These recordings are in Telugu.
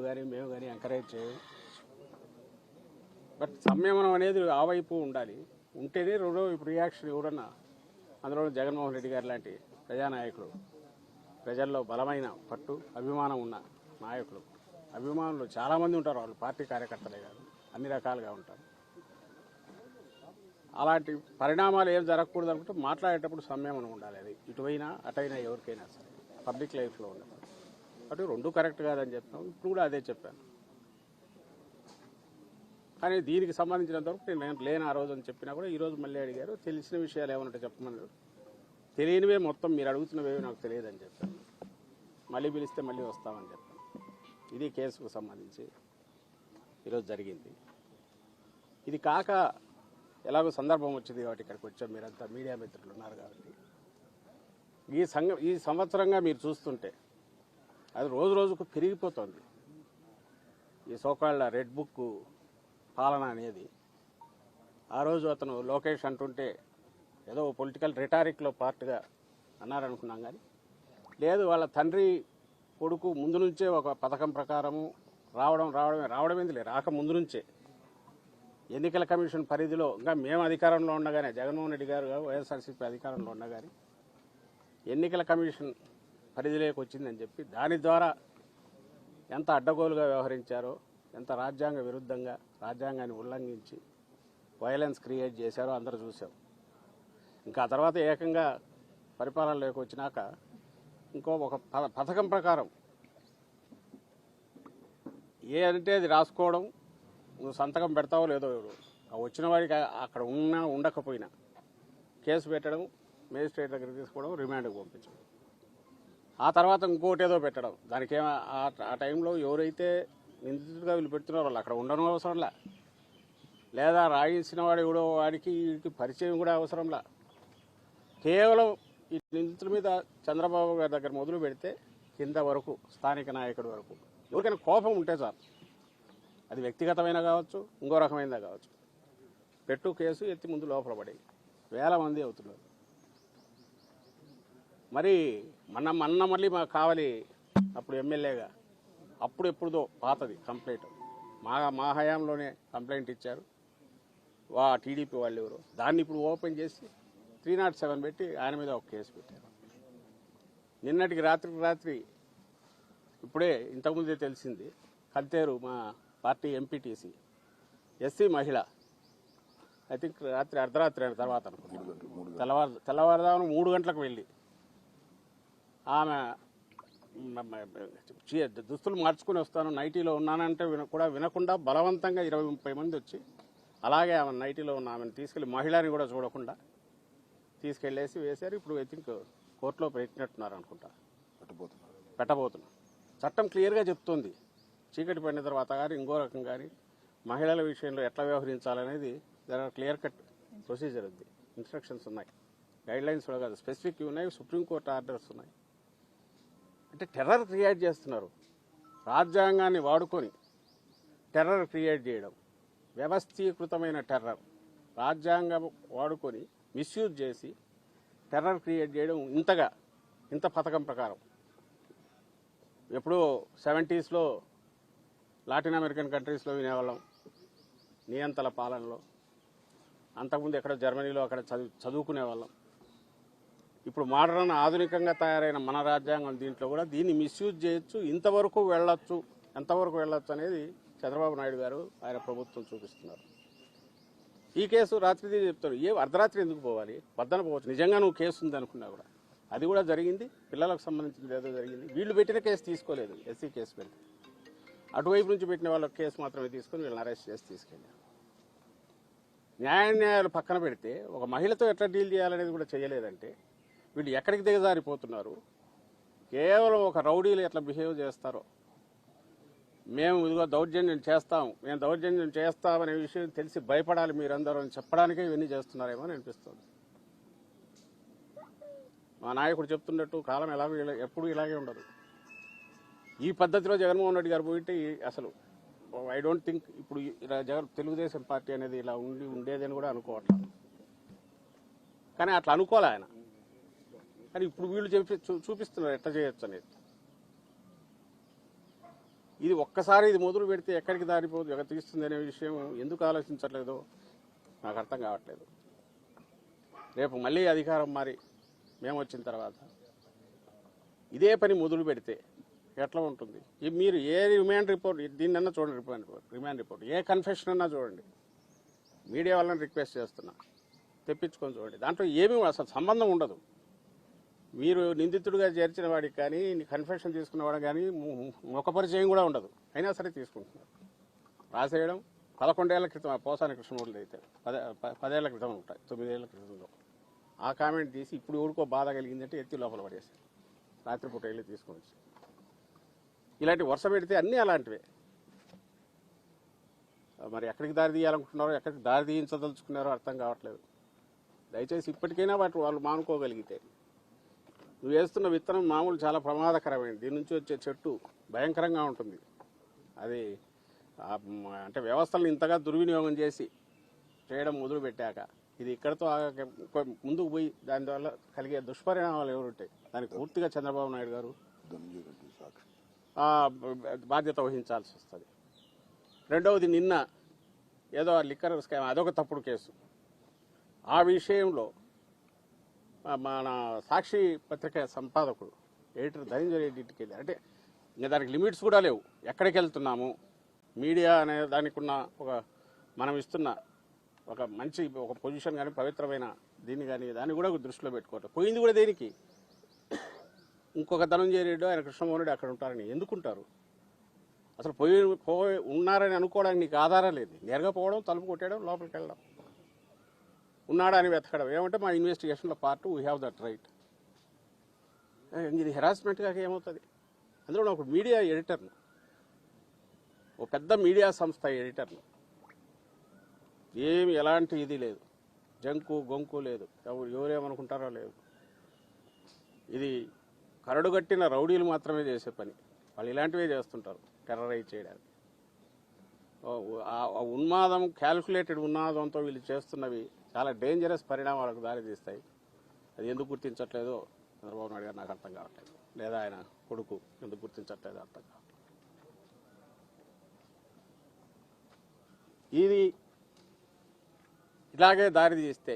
కానీ మేము కానీ ఎంకరేజ్ చేయం. బట్ సంయమనం అనేది ఆ వైపు ఉండాలి. ఉంటేనే రెండో ఇప్పుడు రియాక్షన్ ఎవరన్నా, అందులో జగన్మోహన్ రెడ్డి గారు లాంటి ప్రజానాయకులు, ప్రజల్లో బలమైన పట్టు అభిమానం ఉన్న నాయకులు, అభిమానులు చాలామంది ఉంటారు. వాళ్ళు పార్టీ కార్యకర్తలే కాదు, అన్ని రకాలుగా ఉంటారు. అలాంటి పరిణామాలు ఏం జరగకూడదు అనుకుంటే మాట్లాడేటప్పుడు సంయమనం ఉండాలి. అది ఇటువైనా అటైనా ఎవరికైనా సరే పబ్లిక్ లైఫ్లో ఉండదు. అటు రెండు కరెక్ట్ కాదని చెప్తాం. ఇప్పుడు కూడా అదే చెప్పాను. కానీ దీనికి సంబంధించినంతవరకు నేను లేని ఆ రోజు అని చెప్పినా కూడా ఈరోజు మళ్ళీ అడిగారు. తెలిసిన విషయాలు ఏమన్నా చెప్పమన్నారు. తెలియనివే మొత్తం మీరు అడుగుతున్నవేవి నాకు తెలియదని చెప్పాను. మళ్ళీ పిలిస్తే మళ్ళీ వస్తామని చెప్పాను. ఇది కేసుకు సంబంధించి ఈరోజు జరిగింది. ఇది కాక ఎలాగో సందర్భం వచ్చింది కాబట్టి ఇక్కడికి వచ్చాం. మీరంతా మీడియా మిత్రులు ఉన్నారు కాబట్టి ఈ సంవత్సరంగా మీరు చూస్తుంటే అది రోజు రోజుకు పెరిగిపోతుంది. ఈ సోకాళ్ళ రెడ్ బుక్ పాలన అనేది ఆ రోజు అతను లోకేష్ అంటుంటే ఏదో పొలిటికల్ రిటారిక్లో పార్ట్గా అన్నారనుకున్నాం. కానీ లేదు, వాళ్ళ తండ్రి కొడుకు ముందు నుంచే ఒక పథకం ప్రకారము రావడం ఎందుకు రాక ముందు నుంచే ఎన్నికల కమిషన్ పరిధిలో ఇంకా మేము అధికారంలో ఉండగానే, జగన్మోహన్ రెడ్డి గారు వైఎస్ఆర్సీపీ అధికారంలో ఉండగానే ఎన్నికల కమిషన్ పరిధిలోకి వచ్చిందని చెప్పి దాని ద్వారా ఎంత అడ్డగోలుగా వ్యవహరించారో, ఎంత రాజ్యాంగ విరుద్ధంగా రాజ్యాంగాన్ని ఉల్లంఘించి వైలెన్స్ క్రియేట్ చేశారో అందరూ చూసాం. ఇంకా ఆ తర్వాత ఏకంగా పరిపాలనలోకి వచ్చినాక ఇంకో ఒక పథకం ప్రకారం ఏ అంటే అది రాసుకోవడం, నువ్వు సంతకం పెడతావో లేదో, వచ్చిన వాడికి అక్కడ ఉన్నా ఉండకపోయినా కేసు పెట్టడం, మేజిస్ట్రేట్ దగ్గర తీసుకోవడం, రిమాండ్కి పంపించడం, ఆ తర్వాత ఇంకోటి ఏదో పెట్టడం. దానికి ఆ టైంలో ఎవరైతే నిందితుడిగా వీళ్ళు పెడుతున్నారో వాళ్ళు అక్కడ ఉండడం అవసరంలా, లేదా రాయించిన వాడు ఎవడో వాడికి వీడికి పరిచయం కూడా అవసరంలా. కేవలం ఈ నిందితుల మీద చంద్రబాబు గారి దగ్గర మొదలు పెడితే కింద వరకు స్థానిక నాయకుడి వరకు ఎవరికైనా కోపం ఉంటే చాలు, అది వ్యక్తిగతమైన కావచ్చు, ఇంకో రకమైనదా కావచ్చు, పెట్టు కేసు ఎత్తి ముందు లోపల పడి వేల మంది అవుతున్నారు. మరి మొన్న మళ్ళీ మాకు కావాలి అప్పుడు ఎమ్మెల్యేగా, అప్పుడు ఎప్పుడుదో పాతది కంప్లైంట్, మా హయాంలోనే కంప్లైంట్ ఇచ్చారు టీడీపీ వాళ్ళు ఎవరు, దాన్ని ఇప్పుడు ఓపెన్ చేసి 307 పెట్టి ఆయన మీద ఒక కేసు పెట్టారు. నిన్నటికి రాత్రి ఇప్పుడే ఇంతకుముందే తెలిసింది, కంతేరు మా పార్టీ ఎంపీటీసీ ఎస్సీ మహిళ, ఐ థింక్ రాత్రి అర్ధరాత్రి అయిన తర్వాత అనుకుంటున్నాను, తెల్లవారుదాము 3 గంటలకు వెళ్ళి ఆమె దుస్తులు మార్చుకుని వస్తాను, నైటీలో ఉన్నానంటే కూడా వినకుండా బలవంతంగా 20-30 మంది వచ్చి అలాగే ఆమె నైటీలో ఉన్న ఆమెను తీసుకెళ్లి, మహిళని కూడా చూడకుండా తీసుకెళ్లేసి వేశారు. ఇప్పుడు ఐ థింక్ కోర్టులో పెట్టినట్టున్నారు అనుకుంటా, పెట్టబోతున్నారు. చట్టం క్లియర్గా చెప్తుంది, చీకటి పడిన తర్వాత కానీ ఇంకో రకం కానీ మహిళల విషయంలో ఎట్లా వ్యవహరించాలనేది క్లియర్ కట్ ప్రొసీజర్ ఉంది, ఇన్స్ట్రక్షన్స్ ఉన్నాయి, గైడ్ లైన్స్ కూడా కాదు, స్పెసిఫిక్ ఉన్నాయి, సుప్రీంకోర్టు ఆర్డర్స్ ఉన్నాయి. అంటే టెర్రర్ క్రియేట్ చేస్తున్నారు, రాజ్యాంగాన్ని వాడుకొని టెర్రర్ క్రియేట్ చేయడం, వ్యవస్థీకృతమైన టెర్రర్, రాజ్యాంగం వాడుకొని మిస్యూజ్ చేసి టెర్రర్ క్రియేట్ చేయడం. ఇంత పథకం ప్రకారం ఎప్పుడో 70s లాటిన్ అమెరికన్ కంట్రీస్లో వినేవాళ్ళం నియంతల పాలనలో, అంతకుముందు ఎక్కడ జర్మనీలో అక్కడ చదువుకునేవాళ్ళం. ఇప్పుడు మోడర్న్ ఆధునికంగా తయారైన మన రాజ్యాంగం దీంట్లో కూడా దీన్ని మిస్యూజ్ చేయొచ్చు, ఎంతవరకు వెళ్ళొచ్చు అనేది చంద్రబాబు నాయుడు గారు ఆయన ప్రభుత్వం చూపిస్తున్నారు. ఈ కేసు రాత్రి చెప్తారు, అర్ధరాత్రి ఎందుకు పోవాలి, పద్దన పోవచ్చు, నిజంగా నువ్వు కేసు ఉంది అనుకున్నా కూడా. అది కూడా జరిగింది, పిల్లలకు సంబంధించింది ఏదో జరిగింది. వీళ్ళు పెట్టిన కేసు తీసుకోలేదు, ఎస్సీ కేసు పెట్టి అటువైపు నుంచి పెట్టిన వాళ్ళ కేసు మాత్రమే తీసుకుని వీళ్ళని అరెస్ట్ చేసి తీసుకెళ్ళారు. న్యాయాలు పక్కన పెడితే ఒక మహిళతో ఎట్లా డీల్ చేయాలనేది కూడా చేయలేదంటే వీళ్ళు ఎక్కడికి దిగజారిపోతున్నారు. కేవలం ఒక రౌడీలు ఎట్లా బిహేవ్ చేస్తారో, మేము ఇదిగో దౌర్జన్యం చేస్తామనే విషయం తెలిసి భయపడాలి మీరందరూ అని చెప్పడానికే ఇవన్నీ చేస్తున్నారేమో అని అనిపిస్తుంది. మా నాయకుడు చెప్తున్నట్టు కాలం ఎప్పుడు ఇలాగే ఉండదు. ఈ పద్ధతిలో జగన్మోహన్ రెడ్డి గారు పోయింటే అసలు ఐ డోంట్ థింక్ ఇప్పుడు తెలుగుదేశం పార్టీ అనేది ఇలా ఉండేదని కూడా అనుకోవట్లేదు. కానీ అట్లా అనుకోలే ఆయన, కానీ ఇప్పుడు వీళ్ళు చూపిస్తున్నారు ఎట్లా చేయొచ్చు అనేది. ఇది ఒక్కసారి ఇది మొదలు పెడితే ఎక్కడికి దారిపోదు తీస్తుంది అనే విషయం ఎందుకు ఆలోచించట్లేదో నాకు అర్థం కావట్లేదు. రేపు మళ్ళీ అధికారం మారి మేము వచ్చిన తర్వాత ఇదే పని మొదలు పెడితే ఎట్లా ఉంటుంది? మీరు ఏ రిమాండ్ రిపోర్ట్ దీన్నన్నా చూడండి, రిమాండ్ రిపోర్ట్ ఏ కన్ఫెషన్ అన్నా చూడండి. మీడియా వాళ్ళని రిక్వెస్ట్ చేస్తున్నా, తెప్పించుకొని చూడండి. దాంట్లో ఏమీ అసలు సంబంధం ఉండదు. మీరు నిందితుడిగా చేర్చిన వాడికి కానీ కన్ఫెషన్ తీసుకున్నవాడు కానీ ముఖ పరిచయం కూడా ఉండదు, అయినా సరే తీసుకుంటున్నారు. రాసేయడం 11 ఏళ్ల క్రితం పోసాని కృష్ణమూర్తి అయితే 10 ఏళ్ల క్రితం ఉంటాయి, 9 ఏళ్ల క్రితంలో ఆ కామెంట్ తీసి ఇప్పుడు ఎవరికో బాధ కలిగిందంటే ఎత్తి లోపల పడేశారు, రాత్రిపూట వెళ్ళి తీసుకొని వచ్చి. ఇలాంటి వరుస పెడితే అన్నీ అలాంటివే. మరి ఎక్కడికి దారి తీయాలనుకుంటున్నారో, ఎక్కడికి దారి తీయించదలుచుకున్నారో అర్థం కావట్లేదు. దయచేసి ఇప్పటికైనా వాళ్ళు మానుకోగలిగితే. నువ్వు వేస్తున్న విత్తనం మామూలు చాలా ప్రమాదకరమైనది. దీని నుంచి వచ్చే చెట్టు భయంకరంగా ఉంటుంది. అది అంటే వ్యవస్థలను ఇంతగా దుర్వినియోగం చేసి చేయడం మొదలు పెట్టాక ఇది ఇక్కడతో ముందుకు పోయి దానివల్ల కలిగే దుష్పరిణామాలు ఎవరుంటాయి దానికి పూర్తిగా చంద్రబాబు నాయుడు గారు బాధ్యత వహించాల్సి వస్తుంది. రెండవది, నిన్న ఏదో లిక్కర్ స్కామ్ అదొక తప్పుడు కేసు. ఆ విషయంలో మన సాక్షి పత్రిక సంపాదకుడు ఎడిటర్ ధనంజయ రెడ్డి ఇంటికి వెళ్ళారు. అంటే ఇంకా దానికి లిమిట్స్ కూడా లేవు. ఎక్కడికి వెళ్తున్నాము, మీడియా అనే దానికి ఉన్న మనం ఇస్తున్న ఒక మంచి ఒక పొజిషన్ కానీ పవిత్రమైన దీన్ని కానీ దాన్ని కూడా దృష్టిలో పెట్టుకోవటం. పోయింది కూడా దేనికి? ఇంకొక ధనంజయ రెడ్డి ఆయన కృష్ణమోహన్ రెడ్డి అక్కడ ఉంటారని ఎందుకుంటారు? అసలు పోయి ఉన్నారని అనుకోవడానికి నీకు ఆధారం లేదు. నేరుగా పోవడం, తలుపు కొట్టేయడం, లోపలికి వెళ్ళడం, ఉన్నాడా అని వెతకడం. ఏమంటే మా ఇన్వెస్టిగేషన్లో part we have that right. ఇది హెరాస్మెంట్గా ఏమవుతుంది? అందులో ఒక మీడియా ఎడిటర్ను, ఓ పెద్ద మీడియా సంస్థ ఎడిటర్ను, ఏమి ఎలాంటి ఇది లేదు, జంకు గొంకు లేదు, ఎవరేమనుకుంటారో లేదు. ఇది కరడుగట్టిన రౌడీలు మాత్రమే చేసే పని. వాళ్ళు ఇలాంటివే చేస్తుంటారు, టెర్రరైజ్ చేయడానికి. ఉన్మాదం, క్యాల్కులేటెడ్ ఉన్మాదంతో వీళ్ళు చేస్తున్నవి చాలా డేంజరస్ పరిణామాలకు దారితీస్తాయి. అది ఎందుకు గుర్తించట్లేదో చంద్రబాబు నాయుడు గారు నాకు అర్థం కావట్లేదు, లేదా ఆయన కొడుకు ఎందుకు గుర్తించట్లేదో అర్థం కావట్లేదు. ఇది ఇలాగే దారి తీస్తే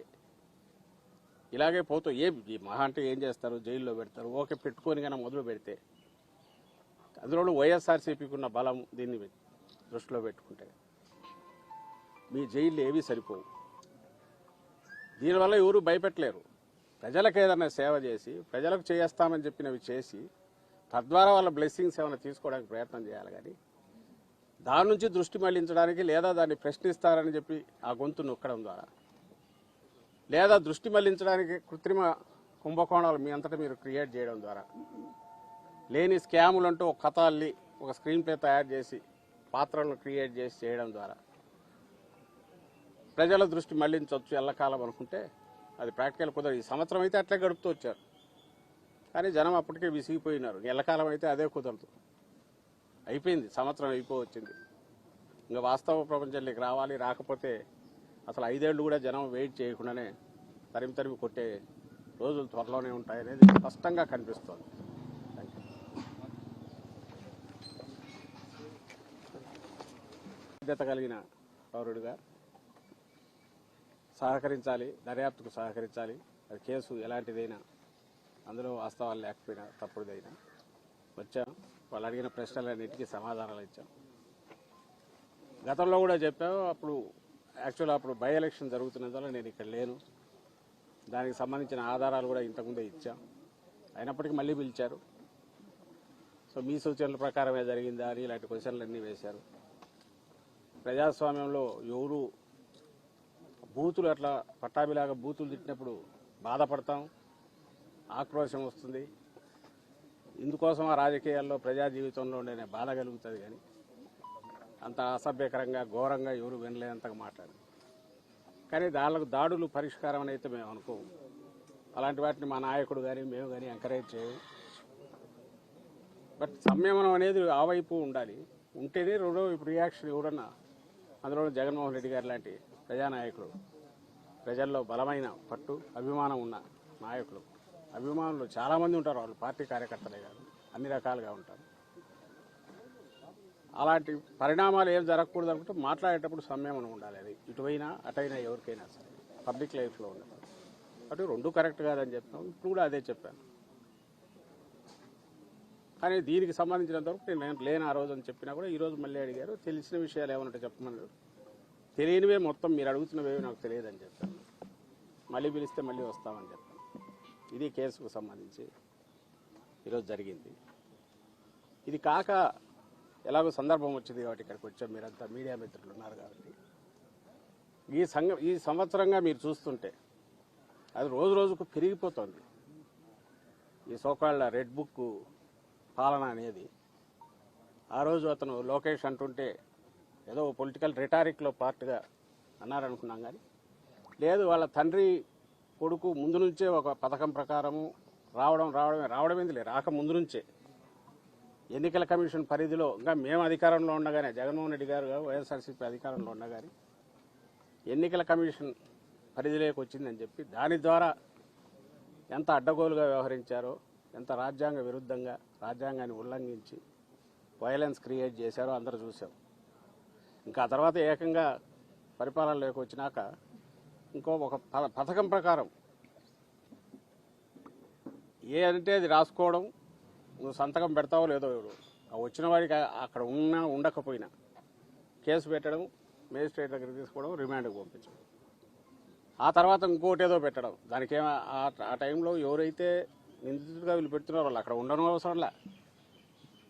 ఇలాగే పోతూ మహా అంటే ఏం చేస్తారు, జైల్లో పెడతారు. ఓకే, పెట్టుకొని కన్నా మొదలు పెడితే అందులో వైఎస్ఆర్సీపీకి ఉన్న బలం దీన్ని దృష్టిలో పెట్టుకుంటే మీ జైళ్ళు ఏవి సరిపోవు. దీనివల్ల ఎవరు భయపెట్టలేరు. ప్రజలకు ఏదైనా సేవ చేసి ప్రజలకు చేస్తామని చెప్పినవి చేసి తద్వారా వాళ్ళ బ్లెస్సింగ్స్ ఏమైనా తీసుకోవడానికి ప్రయత్నం చేయాలి. కానీ దాని నుంచి దృష్టి మళ్లించడానికి, లేదా దాన్ని ప్రశ్నిస్తారని చెప్పి ఆ గొంతు నొక్కడం ద్వారా, లేదా దృష్టి మళ్లించడానికి కృత్రిమ కుంభకోణాలు మీ అంతటా మీరు క్రియేట్ చేయడం ద్వారా, లేని స్కాములు అంటూ ఒక కథ అల్లి ఒక స్క్రీన్ ప్లే తయారు చేసి పాత్రలను క్రియేట్ చేసి చేయడం ద్వారా ప్రజల దృష్టి మళ్లించవచ్చు ఎల్లకాలం అనుకుంటే అది ప్రాక్టికల్ కుదరదు. ఈ సంవత్సరం అయితే అట్లే గడుపుతూ వచ్చారు, కానీ జనం అప్పటికే విసిగిపోయినారు. ఎల్లకాలం అయితే అదే కుదరదు. అయిపోయింది, సంవత్సరం అయిపోవచ్చింది. ఇంకా వాస్తవ ప్రపంచంలోకి రావాలి. రాకపోతే అసలు 5 ఏళ్ళు కూడా జనం వెయిట్ చేయకుండానే తరిమి కొట్టే రోజులు త్వరలోనే ఉంటాయనేది స్పష్టంగా కనిపిస్తోంది. బాధ్యత కలిగిన పౌరుడిగా సహకరించాలి, దర్యాప్తుకు సహకరించాలి. అది కేసు ఎలాంటిదైనా, అందులో వాస్తవాలు లేకపోయినా, తప్పుడుదైనా వచ్చాం. వాళ్ళు అడిగిన ప్రశ్నలన్నిటికీ సమాధానాలు ఇచ్చాం. గతంలో కూడా చెప్పాము. అప్పుడు బై ఎలక్షన్ జరుగుతున్నందువల్ల నేను ఇక్కడ లేను. దానికి సంబంధించిన ఆధారాలు కూడా ఇంతకుముందే ఇచ్చాం. అయినప్పటికీ మళ్ళీ పిలిచారు. సో మీ సూచనల ప్రకారమే జరిగిందా అని ఇలాంటి క్వశ్చన్లు అన్నీ వేశారు. ప్రజాస్వామ్యంలో ఎవరు బూతులు అట్లా పట్టాభిలాగా బూతులు తిట్టినప్పుడు బాధపడతాం, ఆక్రోశం వస్తుంది. ఇందుకోసం ఆ రాజకీయాల్లో ప్రజా జీవితంలో ఉండే బాధ కలుగుతుంది. కానీ అంత అసభ్యకరంగా ఘోరంగా ఎవరు వినలేనంతగా మాట్లాడారు. కానీ దాడులు పరిష్కారం అని అయితే మేము అనుకోము. అలాంటి వాటిని మా నాయకుడు కానీ మేము కానీ ఎంకరేజ్ చేయము. బట్ సంయమనం అనేది ఆ వైపు ఉండాలి. ఉంటేనే ఇప్పుడు రియాక్షన్ ఎవరన్నా, అందులో జగన్మోహన్ రెడ్డి గారు లాంటి ప్రజానాయకులు, ప్రజల్లో బలమైన పట్టు అభిమానం ఉన్న నాయకులు, అభిమానులు చాలామంది ఉంటారు. వాళ్ళు పార్టీ కార్యకర్తలే కాదు, అన్ని రకాలుగా ఉంటారు. అలాంటి పరిణామాలు ఏం జరగకూడదు అనుకుంటే మాట్లాడేటప్పుడు సంయమనం ఉండాలి. అది ఇటువైనా అటైనా ఎవరికైనా సరే పబ్లిక్ లైఫ్లో ఉండదు. అటు రెండు కరెక్ట్ కాదని చెప్పాను, ఇప్పుడు కూడా అదే చెప్పాను. కానీ దీనికి సంబంధించినంతవరకు నేను లేని ఆ రోజు అని చెప్పినా కూడా ఈరోజు మళ్ళీ అడిగారు. తెలిసిన విషయాలు ఏమన్నా చెప్పమన్నారు. తెలియనివే మొత్తం మీరు అడుగుతున్నవేవి నాకు తెలియదని చెప్పాను. మళ్ళీ పిలిస్తే మళ్ళీ వస్తామని చెప్పాను. ఇది కేసుకు సంబంధించి ఈరోజు జరిగింది. ఇది కాక ఎలాగో సందర్భం వచ్చింది కాబట్టి ఇక్కడికి వచ్చాం. మీరంతా మీడియా మిత్రులు ఉన్నారు కాబట్టి ఈ సంవత్సరంగా మీరు చూస్తుంటే అది రోజు రోజుకు పెరిగిపోతుంది. ఈ సోకాళ్ళ రెడ్ బుక్ పాలన అనేది ఆ రోజు అతను లోకేష్ అంటుంటే ఏదో పొలిటికల్ రిటారిక్లో పార్ట్గా అన్నారనుకున్నాం. కానీ లేదు, వాళ్ళ తండ్రి కొడుకు ముందు నుంచే ఒక పథకం ప్రకారము రావడమేంది రాక ముందు నుంచే ఎన్నికల కమిషన్ పరిధిలో ఇంకా మేము అధికారంలో ఉండగానే జగన్మోహన్ రెడ్డి గారు వైఎస్ఆర్సీపీ అధికారంలో ఉండగానే ఎన్నికల కమిషన్ పరిధిలోకి వచ్చిందని చెప్పి దాని ద్వారా ఎంత అడ్డగోలుగా వ్యవహరించారో, ఎంత రాజ్యాంగ విరుద్ధంగా రాజ్యాంగాన్ని ఉల్లంఘించి వైలెన్స్ క్రియేట్ చేశారో అందరూ చూసాం. ఇంకా ఆ తర్వాత ఏకంగా పరిపాలనలోకి వచ్చినాక ఇంకో ఒక పథకం ప్రకారం ఏ అంటే అది రాసుకోవడం, నువ్వు సంతకం పెడతావో లేదో వచ్చిన వాడికి అక్కడ ఉండకపోయినా కేసు పెట్టడం, మేజిస్ట్రేట్ దగ్గరికి తీసుకోవడం, రిమాండ్కి పంపించడం. ఆ తర్వాత ఇంకోటి ఏదో పెట్టడం. దానికి ఆ టైంలో ఎవరైతే నిందితుడిగా వీళ్ళు పెడుతున్నారో వాళ్ళు అక్కడ ఉండడం అవసరంలా,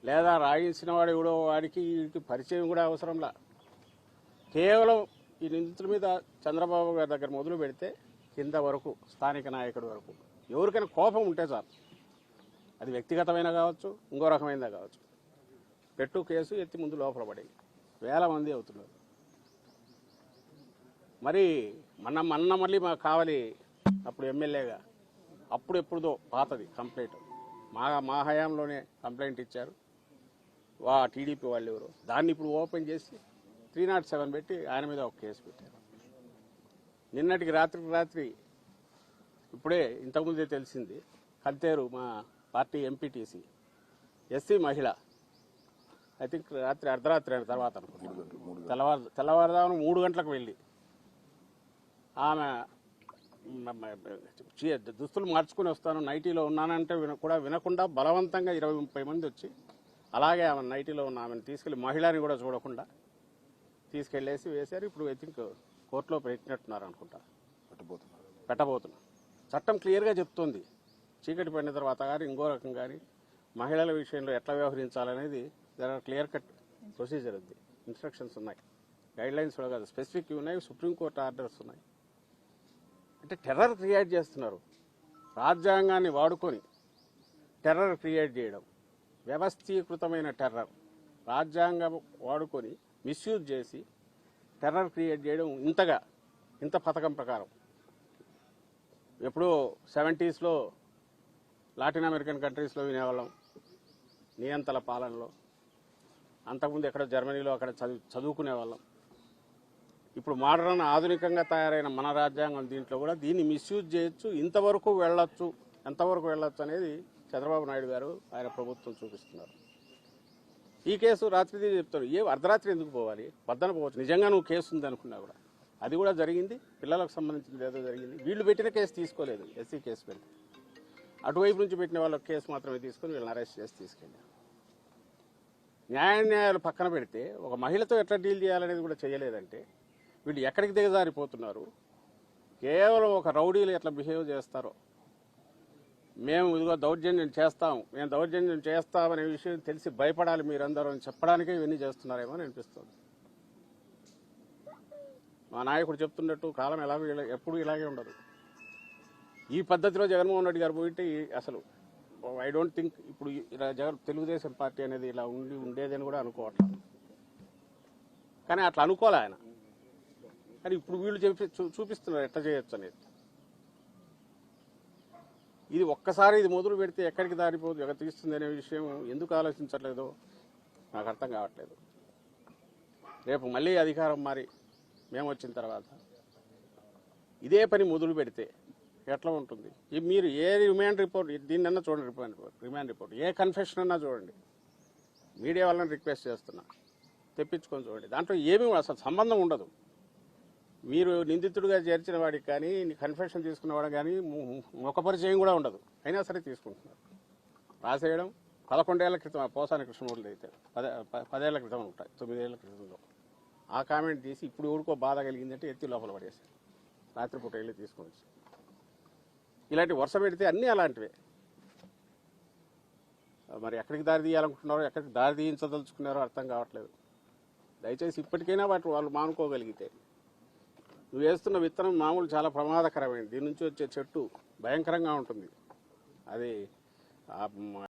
లేదా రాయించిన వాడు ఎవడో వాడికి వీడికి పరిచయం కూడా అవసరంలా. కేవలం ఈ నిందితుల మీద చంద్రబాబు గారి దగ్గర మొదలు పెడితే కింద వరకు స్థానిక నాయకుడి వరకు ఎవరికైనా కోపం ఉంటే చాలు, అది వ్యక్తిగతమైన కావచ్చు, ఇంకో రకమైనదా కావచ్చు, పెట్టు కేసు ఎత్తి ముందు లోపల పడి వేల మంది అవుతున్నారు. మరి మొన్న మళ్ళీ మాకు కావాలి అప్పుడు ఎమ్మెల్యేగా అప్పుడు ఎప్పుడుదో పాతది కంప్లైంట్ మా హయాంలోనే కంప్లైంట్ ఇచ్చారు టీడీపీ వాళ్ళు ఎవరు, దాన్ని ఇప్పుడు ఓపెన్ చేసి 307 పెట్టి ఆయన మీద ఒక కేసు పెట్టారు. నిన్నటికి రాత్రి ఇప్పుడే ఇంతకుముందే తెలిసింది, కంతేరు మా పార్టీ ఎంపీటీసీ ఎస్సీ మహిళ, ఐ థింక్ రాత్రి అర్ధరాత్రి తర్వాత అనుకుంటున్నాను, తెల్లవారుదామున 3 గంటలకు వెళ్ళి ఆమె దుస్తులు మార్చుకుని వస్తాను, నైటీలో ఉన్నానంటే కూడా వినకుండా బలవంతంగా 20-30 మంది వచ్చి అలాగే ఆమె నైటీలో ఉన్న ఆమెను తీసుకెళ్లి మహిళని కూడా చూడకుండా తీసుకెళ్లేసి వేశారు. ఇప్పుడు ఐ థింక్ కోర్టులో పెట్టినట్టున్నారు అనుకుంటా, పెట్టబోతున్నారు. చట్టం క్లియర్గా చెప్తోంది, చీకటి పడిన తర్వాత కానీ ఇంకో రకం కానీ మహిళల విషయంలో ఎట్లా వ్యవహరించాలనేది క్లియర్ కట్ ప్రొసీజర్ ఉంది, ఇన్స్ట్రక్షన్స్ ఉన్నాయి, గైడ్ లైన్స్ కూడా కాదు, స్పెసిఫిక్ ఉన్నాయి, సుప్రీంకోర్టు ఆర్డర్స్ ఉన్నాయి. అంటే టెర్రర్ క్రియేట్ చేస్తున్నారు, రాజ్యాంగాన్ని వాడుకొని టెర్రర్ క్రియేట్ చేయడం, వ్యవస్థీకృతమైన టెర్రర్, రాజ్యాంగం వాడుకొని మిస్యూజ్ చేసి టెర్రర్ క్రియేట్ చేయడం. ఇంత పథకం ప్రకారం ఎప్పుడో 70s లాటిన్ అమెరికన్ కంట్రీస్లో వినేవాళ్ళం నియంతల పాలనలో, అంతకుముందు ఎక్కడ జర్మనీలో అక్కడ చదువుకునే వాళ్ళం. ఇప్పుడు మోడర్న్ ఆధునికంగా తయారైన మన రాజ్యాంగం దీంట్లో కూడా దీన్ని మిస్యూజ్ చేయొచ్చు, ఎంతవరకు వెళ్ళొచ్చు అనేది చంద్రబాబు నాయుడు గారు ఆయన ప్రభుత్వం చూపిస్తున్నారు. ఈ కేసు రాత్రి చెప్తారు, అర్ధరాత్రి ఎందుకు పోవాలి, వద్దన పోవచ్చు, నిజంగా నువ్వు కేసు ఉంది అనుకున్నా కూడా. అది కూడా జరిగింది, పిల్లలకు సంబంధించింది ఏదో జరిగింది. వీళ్ళు పెట్టిన కేసు తీసుకోలేదు, ఎస్సీ కేసు పెట్టి అటువైపు నుంచి పెట్టిన వాళ్ళ కేసు మాత్రమే తీసుకొని వీళ్ళని అరెస్ట్ చేసి తీసుకెళ్ళారు. న్యాయాలు పక్కన పెడితే ఒక మహిళతో ఎట్లా డీల్ చేయాలనేది కూడా చేయలేదంటే వీళ్ళు ఎక్కడికి దిగజారిపోతున్నారు. కేవలం ఒక రౌడీలు ఎట్లా బిహేవ్ చేస్తారో, మేము ఇదిగో దౌర్జన్యం చేస్తామనే విషయం తెలిసి భయపడాలి మీరందరూ అని చెప్పడానికే ఇవన్నీ చేస్తున్నారేమో అని అనిపిస్తుంది. మా నాయకుడు చెప్తున్నట్టు కాలం ఎప్పుడు ఇలాగే ఉండదు. ఈ పద్ధతిలో జగన్మోహన్ రెడ్డి గారు పోయింటే అసలు ఐ డోంట్ థింక్ ఇప్పుడు తెలుగుదేశం పార్టీ అనేది ఇలా ఉండేదని కూడా అనుకోవట్లేదు. కానీ అట్లా అనుకోలే ఆయన, కానీ ఇప్పుడు వీళ్ళు చూపిస్తున్నారు ఎట్లా చేయొచ్చు అనేది. ఇది ఒక్కసారి ఇది మొదలు పెడితే ఎక్కడికి దారిపోదు, ఎక్కడ తీస్తుంది అనే విషయం ఎందుకు ఆలోచించట్లేదో నాకు అర్థం కావట్లేదు. రేపు మళ్ళీ అధికారం మారి మేము వచ్చిన తర్వాత ఇదే పని మొదలు పెడితే ఎట్లా ఉంటుంది? మీరు ఏ రిమాండ్ రిపోర్ట్ దీన్నన్నా చూడండి, రిమాండ్ రిపోర్ట్ ఏ కన్ఫెషన్ అన్నా చూడండి. మీడియా వాళ్ళని రిక్వెస్ట్ చేస్తున్నా, తెప్పించుకొని చూడండి. దాంట్లో ఏమీ అసలు సంబంధం ఉండదు. మీరు నిందితుడిగా చేర్చిన వాడికి కానీ కన్ఫెషన్ తీసుకున్నవాడు కానీ ముఖ పరిచయం కూడా ఉండదు, అయినా సరే తీసుకుంటున్నారు. రాసేయడం 11 ఏళ్ల క్రితం పోసాని కృష్ణమూర్తి అయితే 10 ఏళ్ల క్రితం ఉంటాయి, 9 ఏళ్ల క్రితంలో ఆ కామెంట్ తీసి ఇప్పుడు ఊరుకో బాధ కలిగిందంటే ఎత్తి లోపల పడేసారు. రాత్రిపూట వెళ్ళి తీసుకొని వచ్చి ఇలాంటి వరుస పెడితే అన్నీ అలాంటివే. మరి ఎక్కడికి దారి తీయాలనుకుంటున్నారో, ఎక్కడికి దారి తీయించదలుచుకున్నారో అర్థం కావట్లేదు. దయచేసి ఇప్పటికైనా వాళ్ళు మానుకోగలిగితే. నువ్వు వేస్తున్న విత్తనం మామూలు చాలా ప్రమాదకరమైనది. దీని నుంచి వచ్చే చెట్టు భయంకరంగా ఉంటుంది. అది